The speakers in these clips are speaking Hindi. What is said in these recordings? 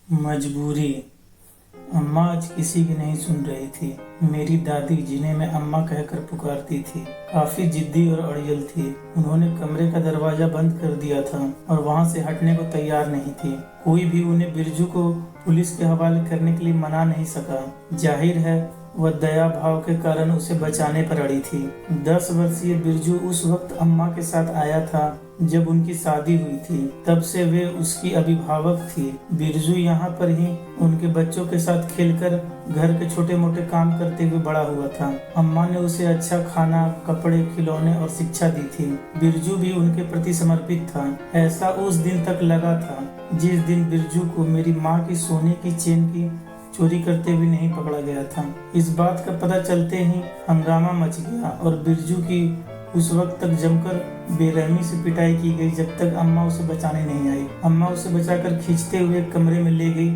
मजबूरी। अम्मा आज किसी की नहीं सुन रही थी। मेरी दादी, जिन्हें मैं अम्मा कहकर पुकारती थी, काफी जिद्दी और अड़ियल थी। उन्होंने कमरे का दरवाजा बंद कर दिया था और वहां से हटने को तैयार नहीं थी। कोई भी उन्हें बिरजू को पुलिस के हवाले करने के लिए मना नहीं सका। जाहिर है वह दया भाव के कारण उसे बचाने पर अड़ी थी। 10 वर्षीय बिरजू उस वक्त अम्मा के साथ आया था जब उनकी शादी हुई थी। तब से वे उसकी अभिभावक थी। बिरजू यहाँ पर ही उनके बच्चों के साथ खेलकर घर के छोटे मोटे काम करते हुए बड़ा हुआ था। अम्मा ने उसे अच्छा खाना, कपड़े, खिलौने और शिक्षा दी थी। बिरजू भी उनके प्रति समर्पित था। ऐसा उस दिन तक लगा था जिस दिन बिरजू को मेरी माँ की सोने की चेन की चोरी करते हुए नहीं पकड़ा गया था। इस बात का पता चलते ही हंगामा मच गया और बिरजू की उस वक्त तक जमकर बेरहमी से पिटाई की गई जब तक अम्मा उसे बचाने नहीं आई। अम्मा उसे बचाकर खींचते हुए कमरे में ले गई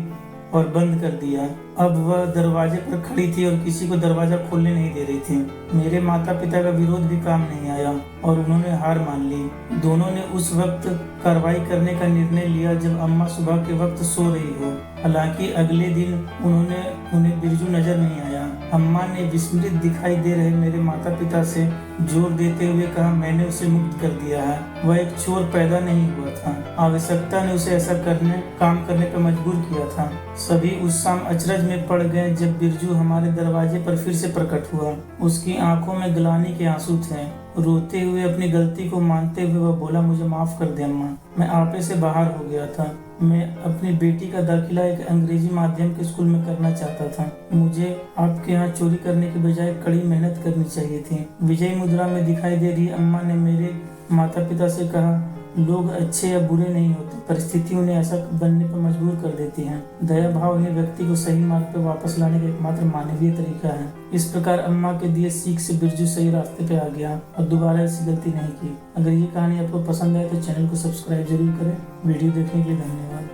और बंद कर दिया। अब वह दरवाजे पर खड़ी थी और किसी को दरवाजा खोलने नहीं दे रही थी। मेरे माता पिता का विरोध भी काम नहीं आया और उन्होंने हार मान ली। दोनों ने उस वक्त कार्रवाई करने का निर्णय लिया जब अम्मा सुबह के वक्त सो रही हो। हालांकि अगले दिन उन्हें बिरजू नजर नहीं आया। अम्मा ने विस्मित दिखाई दे रहे मेरे माता पिता से जोर देते हुए कहा, मैंने उसे मुक्त कर दिया है। वह एक चोर पैदा नहीं हुआ था। आवश्यकता ने उसे ऐसा काम करने पर मजबूर किया था। सभी उस शाम अचरज में पड़ गए जब बिरजू हमारे दरवाजे पर फिर से प्रकट हुआ। उसकी आंखों में ग्लानि के आंसू थे। रोते हुए अपनी गलती को मानते हुए वह बोला, मुझे माफ कर दे अम्मा, मैं आपे से बाहर हो गया था। मैं अपनी बेटी का दाखिला एक अंग्रेजी माध्यम के स्कूल में करना चाहता था। मुझे आपके यहाँ चोरी करने के बजाय कड़ी मेहनत करनी चाहिए थी। विजयी मुद्रा में दिखाई दे रही अम्मा ने मेरे माता पिता से कहा, लोग अच्छे या बुरे नहीं होते, परिस्थिति उन्हें ऐसा बनने पर मजबूर कर देती है। दया भाव ही व्यक्ति को सही मार्ग पर वापस लाने का एकमात्र मानवीय तरीका है। इस प्रकार अम्मा के दिए सीख से बिरजू सही रास्ते पे आ गया और दोबारा ऐसी गलती नहीं की। अगर ये कहानी आपको पसंद आए तो चैनल को सब्सक्राइब जरूर करें। वीडियो देखने के लिए धन्यवाद।